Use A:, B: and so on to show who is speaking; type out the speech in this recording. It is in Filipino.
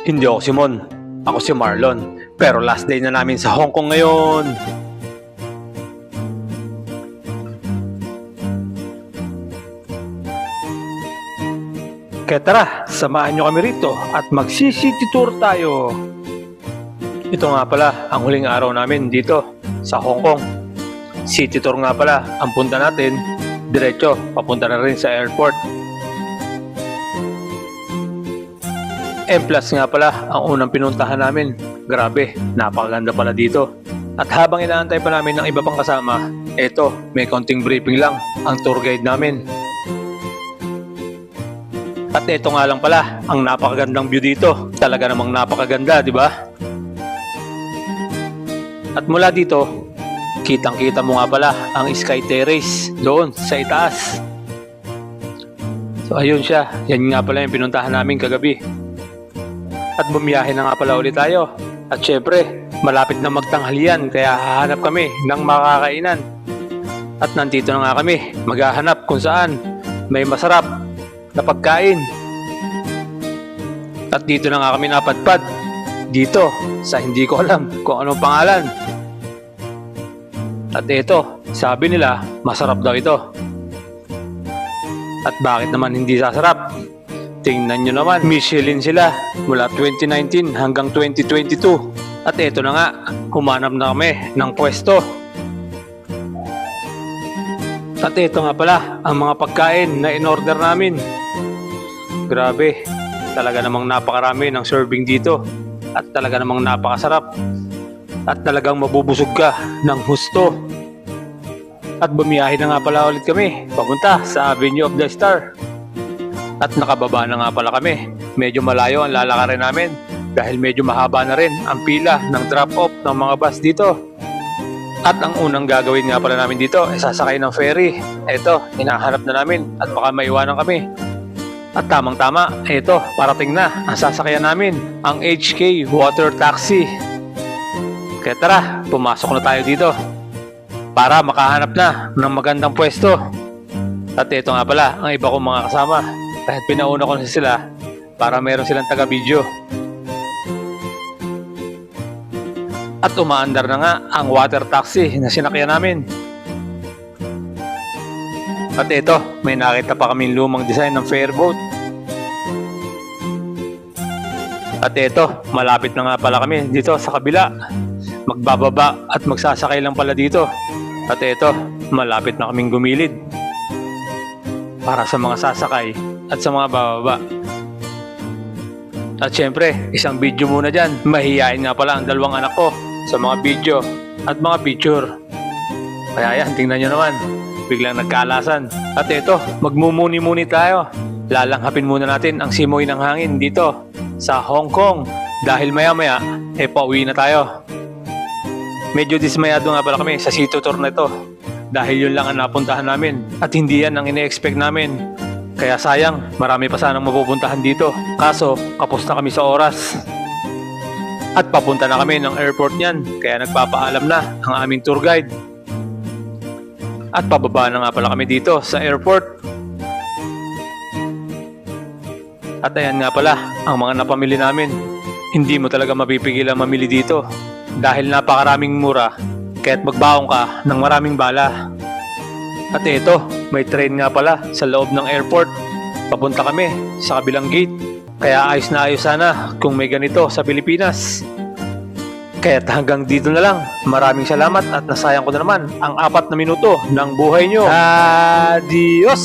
A: Hindi ako si Mon. Ako si Marlon. Pero last day na namin sa Hong Kong ngayon. Kaya tara, samahan nyo kami rito at mag-city tour tayo. Ito nga pala ang huling araw namin dito sa Hong Kong. City tour nga pala ang punta natin. Diretso, papunta na rin sa airport. M+ nga pala ang unang pinuntahan namin. Grabe, napakaganda pala dito. At habang inaantay pa namin ng iba pang kasama, eto, may konting briefing lang ang tour guide namin. At ito nga lang pala, ang napakagandang view dito. Talaga namang napakaganda, di ba? At mula dito, kitang-kita mo nga pala ang Sky Terrace doon sa itaas. So ayun siya, yan nga pala yung pinuntahan namin kagabi. At bumiyahe na nga pala ulit tayo. At syempre, malapit na magtanghalian kaya hahanap kami ng makakainan. At nandito na nga kami, maghahanap kung saan may masarap na pagkain. At dito na nga kami napadpad. Dito, sa hindi ko alam kung anong pangalan. At ito, sabi nila, masarap daw ito. At bakit naman hindi sasarap? Tingnan nyo naman, Michelin sila mula 2019 hanggang 2022. At ito na nga, humanap na kami ng pwesto. At ito nga pala, ang mga pagkain na in-order namin. Grabe, talaga namang napakarami ng serving dito. At talaga namang napakasarap. At talagang mabubusog ka ng husto. At bumiyahe na nga pala ulit kami, papunta sa Avenue of the Star. At nakababa na nga pala kami. Medyo malayo ang lalakarin namin dahil medyo mahaba na rin ang pila ng drop-off ng mga bus dito. At ang unang gagawin nga pala namin dito ay sasakay ng ferry. Ito, hinahanap na namin at baka maiwanan kami. At tamang-tama, ito, parating na ang sasakyan namin, ang HK Water Taxi. Kaya tara, pumasok na tayo dito para makahanap na ng magandang pwesto. At ito nga pala ang iba kong mga kasama. Kahit pinauna ko na sila para meron silang taga-video. At umaandar na nga ang water taxi na sinakyan namin. At ito, may nakita pa kaming lumang design ng fairboat. At ito, malapit na nga pala kami dito sa kabila. Magbababa at magsasakay lang pala dito. At ito, malapit na kaming gumilid para sa mga sasakay at sa mga bababa. At syempre, isang video muna dyan. Mahihain nga pala ang dalawang anak ko sa mga video at mga picture. Kaya yan, tingnan nyo naman, biglang nagkaalasan. At ito, magmumuni-muni tayo. Lalanghapin muna natin ang simoy ng hangin dito sa Hong Kong. Dahil maya-maya, pauwi na tayo. Medyo dismayado nga pala kami sa city tour na ito. Dahil yun lang ang napuntahan namin at hindi yan ang ine-expect namin. Kaya sayang, marami pa sanang mapupuntahan dito. Kaso, kapos na kami sa oras. At papunta na kami ng airport niyan. Kaya nagpapaalam na ang aming tour guide. At pababa na nga pala kami dito sa airport. At ayan nga pala, ang mga napamili namin. Hindi mo talaga mapipigilan mamili dito. Dahil napakaraming mura. Kaya't magbaong ka ng maraming bala. At ito, may train nga pala sa loob ng airport. Papunta kami sa kabilang gate. Kaya ayos na ayos sana kung may ganito sa Pilipinas. Kaya't hanggang dito na lang. Maraming salamat at nasayang ko na naman ang 4 na minuto ng buhay nyo. Adios!